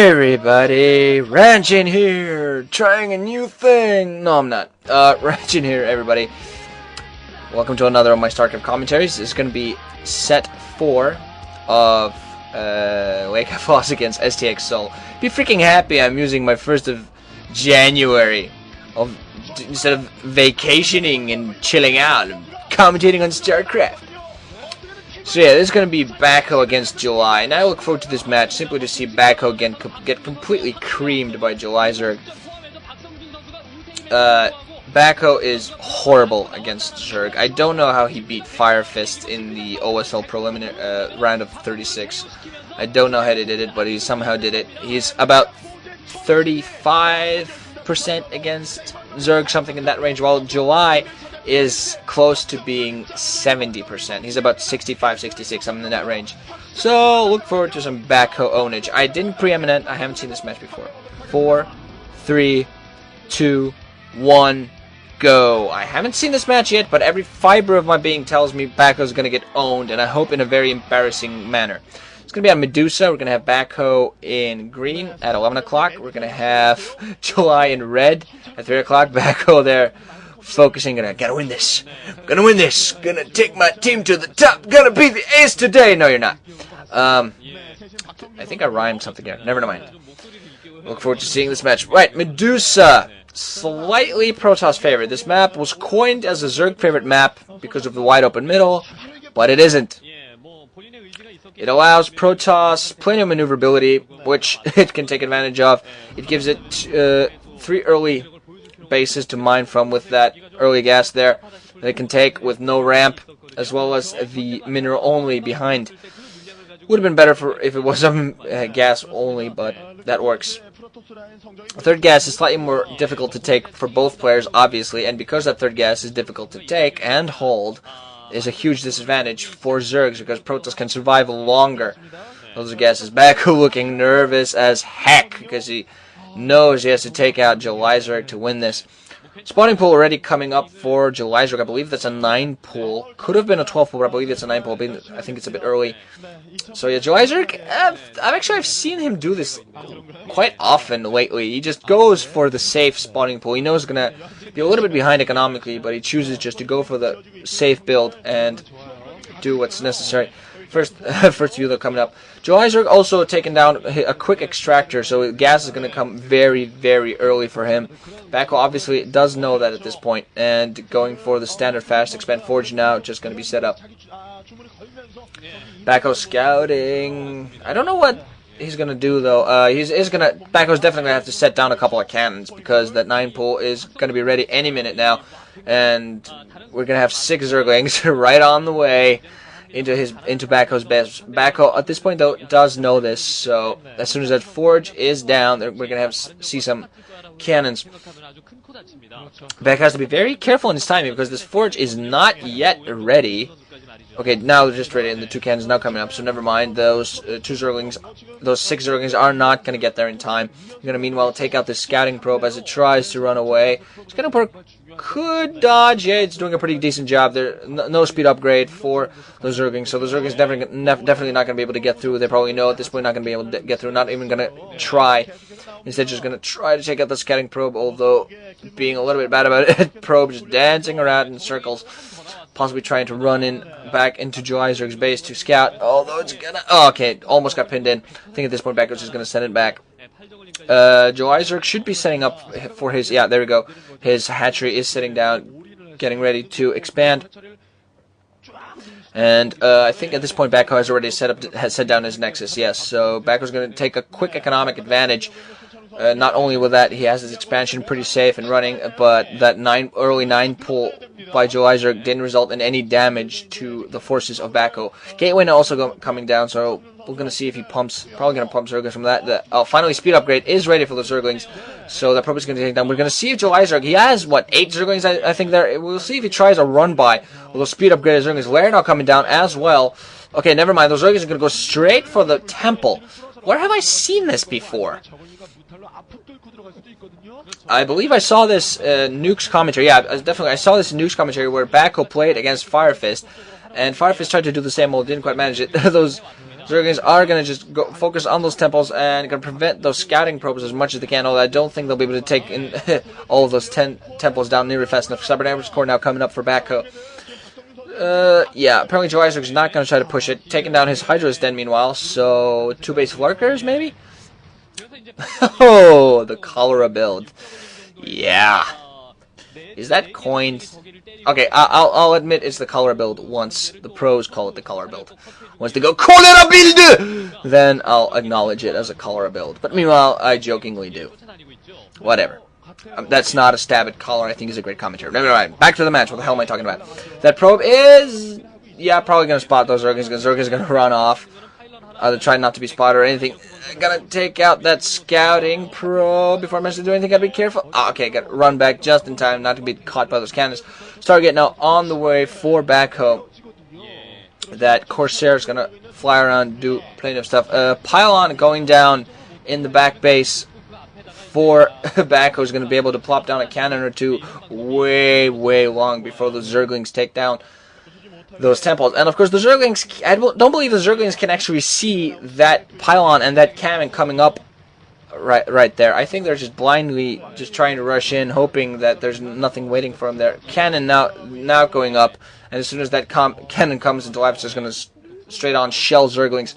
Everybody, Ranchin here, trying a new thing. No, I'm not. Ranchin here, everybody. Welcome to another of my StarCraft commentaries. This is going to be set 4 of Lecaf Oz against STX Soul. Be freaking happy I'm using my 1st of January instead of vacationing and chilling out and commentating on StarCraft. So yeah, this is going to be BackHo against July, and I look forward to this match simply to see BackHo get completely creamed by July zerg. BackHo is horrible against zerg. I don't know how he beat Fire Fist in the OSL preliminary round of 36. I don't know how he did it, but he somehow did it. He's about 35% against zerg, something in that range, while July is close to being 70%. He's about 65, 66, something in that range. So look forward to some BackHo ownage. I didn't preeminent. I haven't seen this match before. 4, 3, 2, 1, go. I haven't seen this match yet, but every fiber of my being tells me BackHo's going to get owned, and I hope in a very embarrassing manner. It's going to be on Medusa. We're going to have BackHo in green at 11 o'clock. We're going to have July in red at 3 o'clock. BackHo there focusing, gotta win this, gonna take my team to the top, gonna be the ace today. No, you're not. I think I rhymed something here. Never mind. Look forward to seeing this match. Right, Medusa, slightly protoss favorite. This map was coined as a zerg favorite map because of the wide open middle, but it isn't. It allows protoss plenty of maneuverability, which it can take advantage of. It gives it 3 early bases to mine from with that early gas there that it can take with no ramp, as well as the mineral only behind. Would have been better if it was gas only, but that works. Third gas is slightly more difficult to take for both players, obviously, and because that third gas is difficult to take and hold, is a huge disadvantage for zergs because protoss can survive longer. Those are gases. BackHo looking nervous as heck because he knows he has to take out July zerg to win this. Spawning pool already coming up for July zerg. I believe that's a 9 pool. Could have been a 12 pool, but I believe it's a 9 pool. I think it's a bit early. So yeah, July zerg, I've seen him do this quite often lately. He just goes for the safe spawning pool. He knows he's going to be a little bit behind economically, but he chooses just to go for the safe build and do what's necessary. First view though coming up. July zerg also taking down a quick extractor, so gas is going to come very, very early for him. BackHo obviously does know that at this point, and going for the standard fast expand forge now, just going to be set up. BackHo scouting. I don't know what he's going to do though. BackHo's definitely going to have to set down a couple of cannons because that 9 pool is going to be ready any minute now, and we're going to have 6 zerglings right on the way into BackHo's base. BackHo at this point though does know this, so as soon as that forge is down, we're gonna see some cannons. BackHo has to be very careful in his timing because this forge is not yet ready. Okay, now they're just ready, and the 2 cannons now coming up. So never mind, those 2 zerglings, those 6 zerglings are not gonna get there in time. You're gonna meanwhile take out this scouting probe as it tries to run away. It's gonna work. Could dodge, yeah, it's doing a pretty decent job there. No speed upgrade for those zerglings, so the zerglings definitely not going to be able to get through. They probably know at this point not going to be able to get through, not even going to try. Instead, just going to try to take out the scouting probe, although being a little bit bad about it. Probe just dancing around in circles, possibly trying to run back into July zerg's base to scout, although it's going to... Oh, okay, almost got pinned in. I think at this point, BackHo's just going to send it back. July zerg should be setting up for his, yeah, there we go. His hatchery is sitting down, getting ready to expand. And I think at this point BackHo has already set down his nexus, yes. So BackHo's going to take a quick economic advantage. Not only with that, he has his expansion pretty safe and running, but that early 9 pull by July zerg didn't result in any damage to the forces of BackHo. Gateway also coming down, so we're going to see if he pumps, probably going to pump zerglings from that. Finally, speed upgrade is ready for the zerglings, so that probably is going to take down. We're going to see if July zerg, he has, what, 8 zerglings, I think there. We'll see if he tries a run by with those speed upgraded zerglings. Lair now coming down as well. Okay, never mind, those zerglings are going to go straight for the temple. Where have I seen this before? I believe I saw this Nukes commentary. Yeah, definitely. I saw this Nukes commentary where BackHo played against Fire Fist, and Fire Fist tried to do the same old, didn't quite manage it. Those Zerglings are going to just go focus on those temples and going to prevent those scouting probes as much as they can. Although I don't think they'll be able to take in all of those 10 temples down nearly fast enough. Cybernetics Core now coming up for BackHo. Yeah, apparently Joe Isaac's not going to try to push it. Taking down his Hydra's Den meanwhile. So, 2 base lurkers maybe? Oh, the cholera build. Yeah. Is that coined? Okay, I'll admit it's the cholera build once the pros call it the cholera build. Once they go cholera build, then I'll acknowledge it as a cholera build. But meanwhile, I jokingly do. Whatever. That's not a stab at cholera. I think is a great commentary. Never mind. Back to the match. What the hell am I talking about? That probe is, yeah, probably gonna spot those Zerglings. Because Zerglings gonna run off. Either try not to be spotted or anything. Gonna take out that scouting probe before I manage to do anything. Gotta be careful. Oh, okay, gotta run back just in time, not to be caught by those cannons. Stargate now on the way for BackHo. That Corsair's gonna fly around, do plenty of stuff. Pylon going down in the back base for BackHo's gonna be able to plop down a cannon or two way long before the Zerglings take down those temples. And of course the Zerglings, I don't believe the Zerglings can actually see that pylon and that cannon coming up right there. I think they're just blindly just trying to rush in, hoping that there's nothing waiting for them there. Cannon now going up, and as soon as that cannon comes into life, it's just going to straight on shell Zerglings.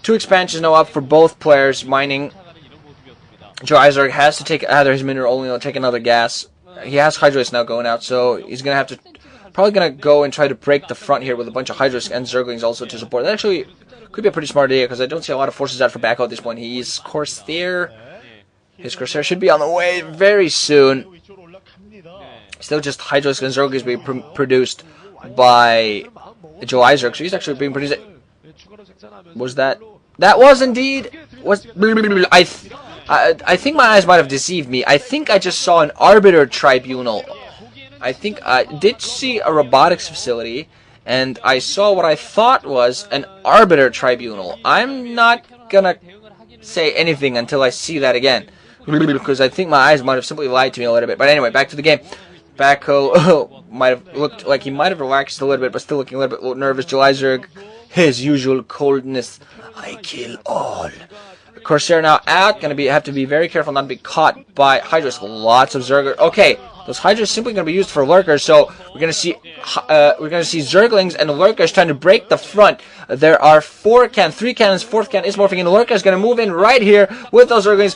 2 expansions now up for both players. Mining. Joe Isaac has to take either his mineral only or take another gas. He has Hydra's now going out, so he's going to have to probably going to go and try to break the front here with a bunch of Hydras and Zerglings also to support. That actually could be a pretty smart idea because I don't see a lot of forces out for BackHo at this point. He's Corsair. His Corsair should be on the way very soon. Still just Hydras and Zerglings being produced by Joe Isaac. So he's actually being produced. Was that? That was indeed. I think my eyes might have deceived me. I think I just saw an Arbiter Tribunal. I think I did see a robotics facility, and I saw what I thought was an Arbiter Tribunal. I'm not gonna say anything until I see that again, because I think my eyes might have simply lied to me a little bit. But anyway, back to the game. BackHo might have looked like he might have relaxed a little bit, but still looking a little bit nervous. July Zerg, his usual coldness. I kill all. Corsair now out, have to be very careful not to be caught by Hydras. Lots of Zergers. Okay, those Hydras simply going to be used for lurkers. So we're going to see Zerglings and lurkers trying to break the front. There are 3 cannons. 4th cannon is morphing in. Lurker is going to move in right here with those Zerglings.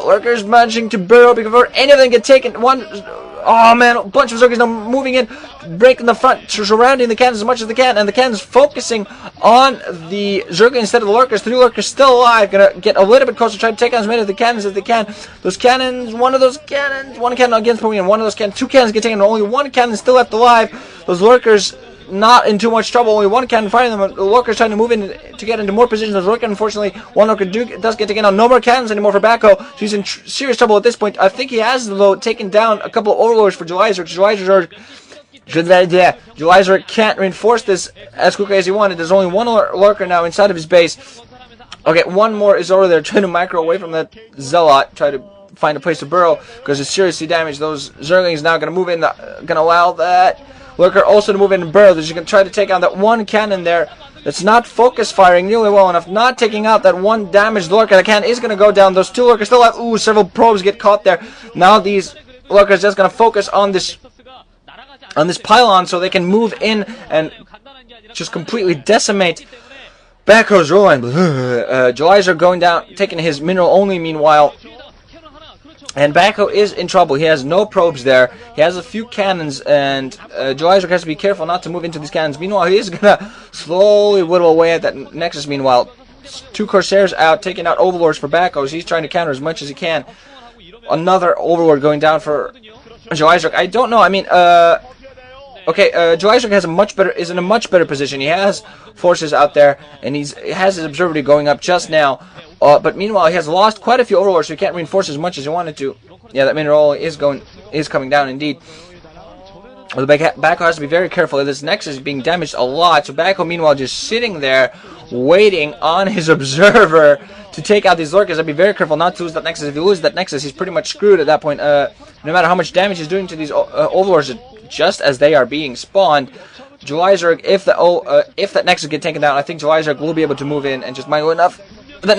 Lurkers managing to burrow before any of them get taken. Oh man, a bunch of Zerglings now moving in, breaking the front, surrounding the cannons as much as they can, and the cannons focusing on the Zerglings instead of the lurkers. 3 lurkers still alive, gonna get a little bit closer, try to take on as many of the cannons as they can. Those cannons, one cannon against moving in, one of those cannons, 2 cannons get taken, only 1 cannon still left alive. Those lurkers not in too much trouble, only 1 cannon firing them. The lurkers trying to move in to get into more positions. The lurker, unfortunately, 1 lurker does get taken out. No more cannons anymore for BackHo, so he's in serious trouble at this point. I think he has, though, taken down a couple of overlords for July Zerg. July Zerg can't reinforce this as quickly as he wanted. There's only 1 lurker now inside of his base. Okay, 1 more is over there trying to micro away from that Zealot, try to find a place to burrow because it's seriously damaged. Those Zerglings now going to move in, going to allow that lurker also to move in and burrow. They're just going to try to take out that 1 cannon there that's not focus firing nearly well enough, not taking out that 1 damaged lurker. The cannon is going to go down. Those 2 lurkers still have, several probes get caught there. Now these lurkers just going to focus on this pylon so they can move in and just completely decimate BackHo's row line. July's are going down, taking his mineral only meanwhile. And BackHo is in trouble. He has no probes there. He has a few cannons, and Joe Isaac has to be careful not to move into these cannons. Meanwhile, he is going to slowly whittle away at that Nexus. Meanwhile, 2 Corsairs out, taking out Overlords for BackHo. So he's trying to counter as much as he can. Another Overlord going down for Joe Isaac. I don't know. I mean, Joe Isaac is in a much better position. He has forces out there, and he has his observatory going up just now. But meanwhile, he has lost quite a few overlords, so he can't reinforce as much as he wanted to. Yeah, that mineral is coming down indeed. Well, the BackHo has to be very careful. This Nexus is being damaged a lot. So BackHo, meanwhile, just sitting there, waiting on his observer to take out these lurkers. I'd be very careful not to lose that Nexus. If he loses that Nexus, he's pretty much screwed at that point. No matter how much damage he's doing to these overlords, just as they are being spawned. July Zerg, if that Nexus get taken down, I think July Zerg will be able to move in and just mine enough that